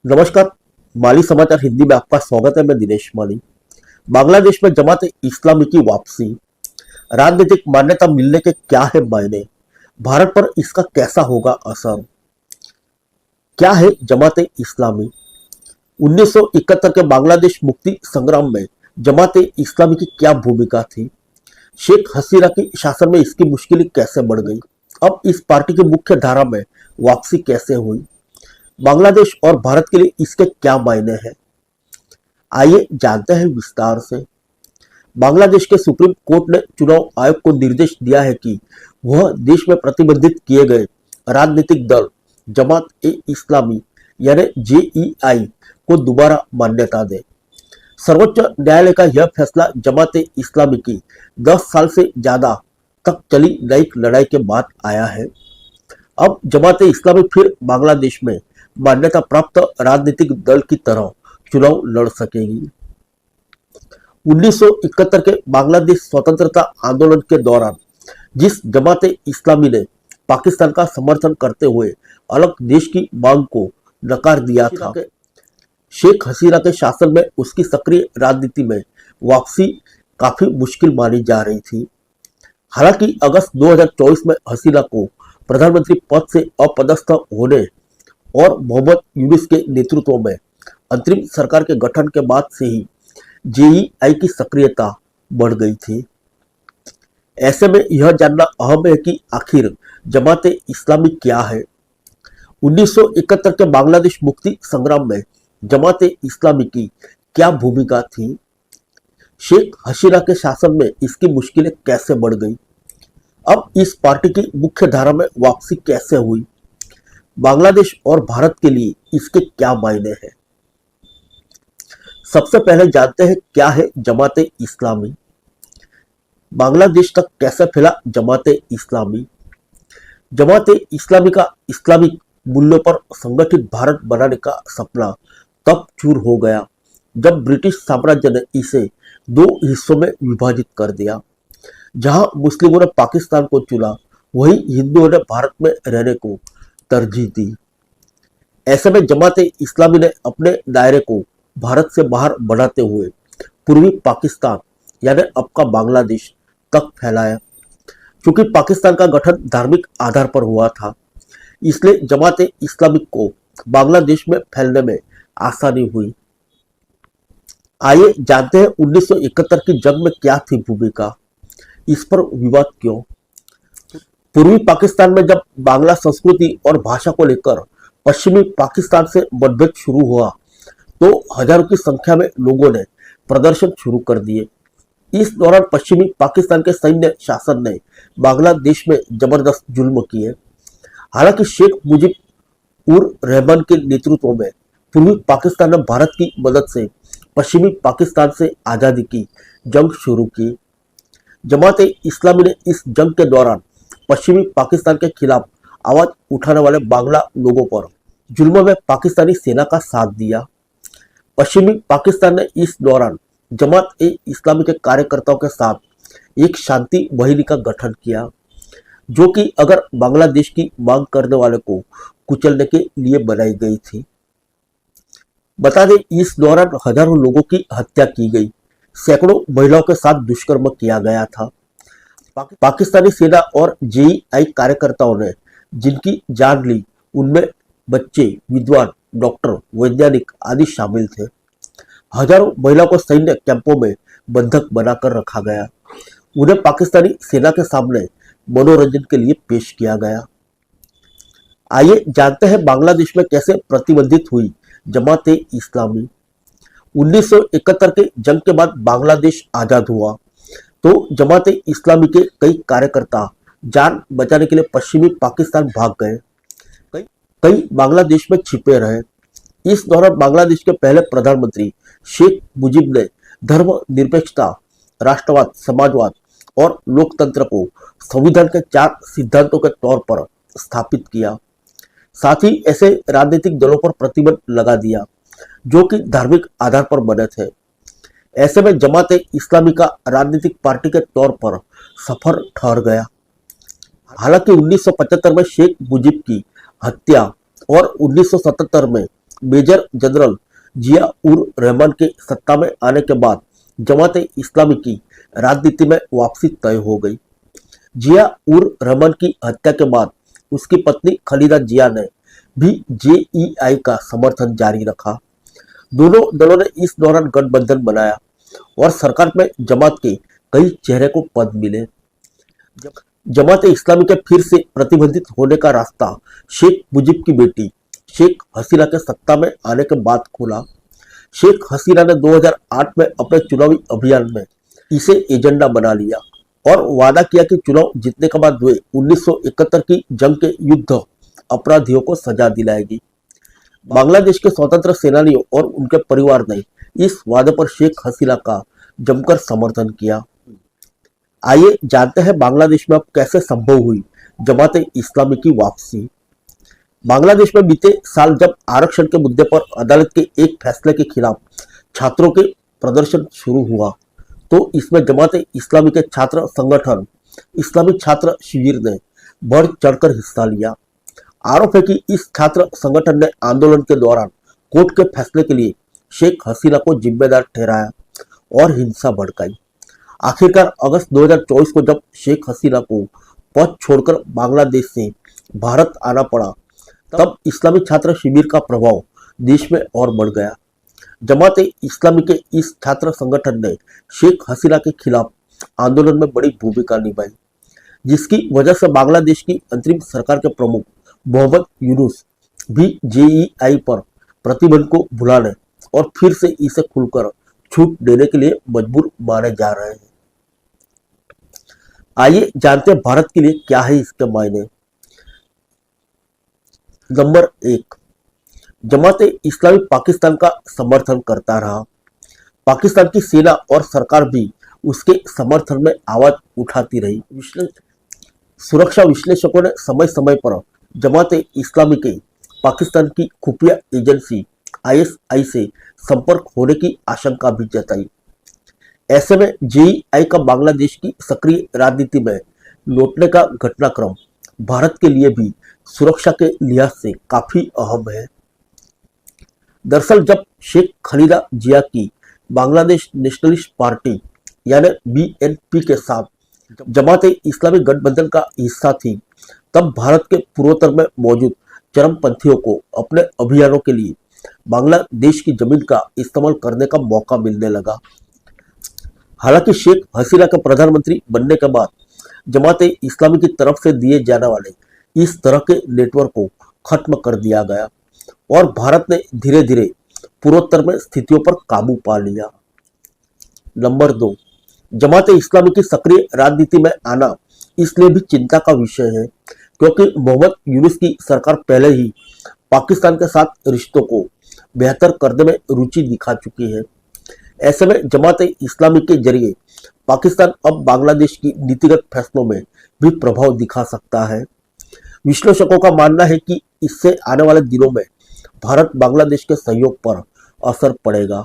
नमस्कार। माली समाचार हिंदी में आपका स्वागत है। मैं दिनेश माली। बांग्लादेश में जमात इस्लामी की वापसी, राजनीतिक मान्यता मिलने के क्या है मायने, भारत पर इसका कैसा होगा असर। क्या है जमात इस्लामी? 1971 के बांग्लादेश मुक्ति संग्राम में जमात इस्लामी की क्या भूमिका थी? शेख हसीना के शासन में इसकी मुश्किलें कैसे बढ़ गई? अब इस पार्टी की मुख्य धारा में वापसी कैसे हुई? बांग्लादेश और भारत के लिए इसके क्या मायने हैं? आइए जानते हैं विस्तार से। बांग्लादेश के सुप्रीम कोर्ट ने चुनाव आयोग को निर्देश दिया है कि वह देश में प्रतिबंधित किए गए राजनीतिक दल जमात ए इस्लामी यानी जेईआई को दोबारा मान्यता दे। सर्वोच्च न्यायालय का यह फैसला जमात ए इस्लामी की 10 साल से ज्यादा तक चली न्यायिक लड़ाई के बाद आया है। अब जमात ए इस्लामी फिर बांग्लादेश में मान्यता प्राप्त राजनीतिक दल की तरह चुनाव लड़ सकेगी। 1971 के बांग्लादेश स्वतंत्रता आंदोलन के दौरान जिस जमात इस्लामी ने पाकिस्तान का समर्थन करते हुए अलग देश की मांग को नकार दिया था, शेख हसीना के शासन में उसकी सक्रिय राजनीति में वापसी काफी मुश्किल मानी जा रही थी। हालांकि अगस्त 2024 में हसीना को प्रधानमंत्री पद से अपदस्थ होने और मोहम्मद यूनुस के नेतृत्व में अंतरिम सरकार के गठन के बाद से ही जेईआई की सक्रियता बढ़ गई थी। ऐसे में यह जानना अहम है कि आखिर जमात इस्लामी क्या है। 1971 के बांग्लादेश मुक्ति संग्राम में जमात इस्लामी की क्या भूमिका थी? शेख हसीना के शासन में इसकी मुश्किलें कैसे बढ़ गई? अब इस पार्टी की मुख्य धारा में वापसी कैसे हुई? बांग्लादेश और भारत के लिए इसके क्या मायने हैं? सबसे पहले जानते हैं क्या है जमात इस्लामी। बांग्लादेश तक कैसे फैला जमात इस्लामी? जमात इस्लामी का इस्लामिक मूल्यों पर संगठित भारत बनाने का सपना तब चूर हो गया जब ब्रिटिश साम्राज्य ने इसे दो हिस्सों में विभाजित कर दिया। जहां मुस्लिमों ने पाकिस्तान को चुना, वहीं हिंदुओं ने भारत में रहने को तरजीह दी। ऐसे में जमात इस्लामी ने अपने दायरे को भारत से बाहर बढ़ाते हुए पूर्वी पाकिस्तान यानी अब का बांग्लादेश तक फैलाया। क्योंकि पाकिस्तान का गठन धार्मिक आधार पर हुआ था, इसलिए जमात इस्लामी को बांग्लादेश में फैलने में आसानी हुई। आइए जानते हैं 1971 की जंग में क्या थी भूमिका, इस पर विवाद क्यों? पूर्वी पाकिस्तान में जब बांग्ला संस्कृति और भाषा को लेकर पश्चिमी पाकिस्तान से मतभेद शुरू हुआ तो हजारों की संख्या में लोगों ने प्रदर्शन शुरू कर दिए। इस दौरान पश्चिमी पाकिस्तान के सैन्य शासन ने बांग्लादेश में जबरदस्त जुल्म किए। हालांकि शेख मुजीब उर रहमान के नेतृत्व में पूर्वी पाकिस्तान ने भारत की मदद से पश्चिमी पाकिस्तान से आजादी की जंग शुरू की। जमात इस्लामी ने इस जंग के दौरान पश्चिमी पाकिस्तान के खिलाफ आवाज उठाने वाले बांग्ला लोगों पर जुल्म में पाकिस्तानी सेना का साथ दिया। पश्चिमी पाकिस्तान ने इस दौरान जमात ए इस्लामी के कार्यकर्ताओं के साथ एक शांति वाहिनी का गठन किया, जो कि अगर बांग्लादेश की मांग करने वाले को कुचलने के लिए बनाई गई थी। बता दें, इस दौरान हजारों लोगों की हत्या की गई, सैकड़ों महिलाओं के साथ दुष्कर्म किया गया था। पाकिस्तानी सेना और जेईआई कार्यकर्ताओं ने जिनकी जान ली, उनमें बच्चे, विद्वान, डॉक्टर, वैज्ञानिक आदि शामिल थे। हजारों महिलाओं को सैन्य कैंपों में बंधक बनाकर रखा गया। उन्हें पाकिस्तानी सेना के सामने मनोरंजन के लिए पेश किया गया। आइए जानते हैं बांग्लादेश में कैसे प्रतिबंधित हुई जमात ए इस्लामी। 1971 के जंग के बाद बांग्लादेश आजाद हुआ तो जमात इस्लामी के कई कार्यकर्ता जान बचाने के लिए पश्चिमी पाकिस्तान भाग गए। कई बांग्लादेश में छिपे रहे। इस दौरान बांग्लादेश के पहले प्रधानमंत्री शेख मुजीब ने धर्मनिरपेक्षता, राष्ट्रवाद, समाजवाद और लोकतंत्र को संविधान के 4 सिद्धांतों के तौर पर स्थापित किया। साथ ही ऐसे राजनीतिक दलों पर प्रतिबंध लगा दिया जो कि धार्मिक आधार पर बने थे। ऐसे में जमात इस्लामी का राजनीतिक पार्टी के तौर पर सफर ठहर गया। हालांकि 1975 में शेख मुजीब की हत्या और 1977 में मेजर जनरल जिया उर रहमान के सत्ता में आने के बाद जमात इस्लामी की राजनीति में वापसी तय हो गई। जिया उर रहमान की हत्या के बाद उसकी पत्नी खलीदा जिया ने भी जेईआई का समर्थन जारी रखा। दोनों दलों ने इस दौरान गठबंधन बनाया और सरकार में जमात के कई चेहरे को पद मिले। जमात इस्लामी के फिर से प्रतिबंधित होने का रास्ता शेख मुजीब की बेटी शेख हसीना के सत्ता में आने के बाद खुला। शेख हसीना ने 2008 में अपने चुनावी अभियान में इसे एजेंडा बना लिया और वादा किया कि चुनाव जीतने के बाद वे 1971 की जंग के युद्ध अपराधियों को सजा दिलाएगी। बांग्लादेश के स्वतंत्र सेनानियों और उनके परिवार ने इस वादे पर शेख हसीना का जमकर समर्थन किया। आइए जानते हैं बांग्लादेश में अब कैसे संभव हुई जमात इस्लामी की वापसी। बांग्लादेश में बीते साल जब आरक्षण के मुद्दे पर अदालत के एक फैसले के खिलाफ छात्रों के प्रदर्शन शुरू हुआ तो इसमें जमात इस्लामी के छात्र संगठन इस्लामी छात्र शिविर ने बढ़ चढ़कर हिस्सा लिया। आरोप है कि इस छात्र संगठन ने आंदोलन के दौरान कोर्ट के फैसले के लिए शेख हसीना को जिम्मेदार ठहराया और हिंसा भड़काई। आखिरकार अगस्त 2024 को जब शेख हसीना को पद छोड़कर बांग्लादेश से भारत आना पड़ा तब इस्लामी छात्र शिविर का प्रभाव देश में और बढ़ गया। जमात इस्लामी के इस छात्र संगठन ने शेख हसीना के खिलाफ आंदोलन में बड़ी भूमिका निभाई, जिसकी वजह से बांग्लादेश की अंतरिम सरकार के प्रमुख मोहम्मद यूनुस भी जेईआई पर प्रतिबंध को भुलाने और फिर से इसे खुलकर छूट देने के लिए मजबूर माने जा रहे हैं। आइए जानते हैं भारत के लिए क्या है इसके मायने। नंबर 1, जमात इस्लामी पाकिस्तान का समर्थन करता रहा। पाकिस्तान की सेना और सरकार भी उसके समर्थन में आवाज उठाती रही। सुरक्षा विश्लेषकों ने समय समय पर जमात इस्लामी के पाकिस्तान की खुफिया एजेंसी आईएसआई से संपर्क होने की आशंका भी जताई। ऐसे में जेईआई का बांग्लादेश की सक्रिय राजनीति में लौटने का घटनाक्रम भारत के लिए भी सुरक्षा के लिहाज से काफी अहम है। दरअसल जब शेख खलीदा जिया की बांग्लादेश नेशनलिस्ट पार्टी यानी बीएनपी के साथ जमात इस्लामी गठबंधन का हिस्सा थी तब भारत के पूर्वोत्तर में मौजूद चरमपंथियों को अपने अभियानों के लिए बांग्लादेश की जमीन का इस्तेमाल करने का मौका मिलने लगा। हालांकि शेख हसीना के प्रधानमंत्री बनने के बाद जमात इस्लामी की तरफ से दिए जाने वाले इस तरह के नेटवर्क को खत्म कर दिया गया और भारत ने धीरे धीरे पूर्वोत्तर में स्थितियों पर काबू पा लिया। नंबर 2, जमात इस्लामी की सक्रिय राजनीति में आना इसलिए भी चिंता का विषय है क्योंकि मोहम्मद यूनुस की सरकार पहले ही पाकिस्तान के साथ रिश्तों को बेहतर करने में रुचि दिखा चुकी है। ऐसे में जमात इस्लामी के जरिए पाकिस्तान अब बांग्लादेश की नीतिगत फैसलों में भी प्रभाव दिखा सकता है। विश्लेषकों का मानना है कि इससे आने वाले दिनों में भारत बांग्लादेश के सहयोग पर असर पड़ेगा।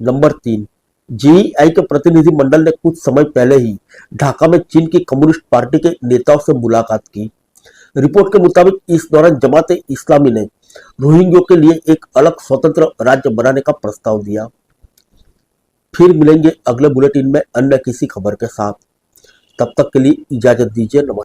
नंबर 3, जेईआई के प्रतिनिधि मंडल ने कुछ समय पहले ही ढाका में चीन की कम्युनिस्ट पार्टी के नेताओं से मुलाकात की। रिपोर्ट के मुताबिक इस दौरान जमात इस्लामी ने रोहिंग्यों के लिए एक अलग स्वतंत्र राज्य बनाने का प्रस्ताव दिया। फिर मिलेंगे अगले बुलेटिन में अन्य किसी खबर के साथ। तब तक के लिए इजाजत दीजिए। नमस्कार।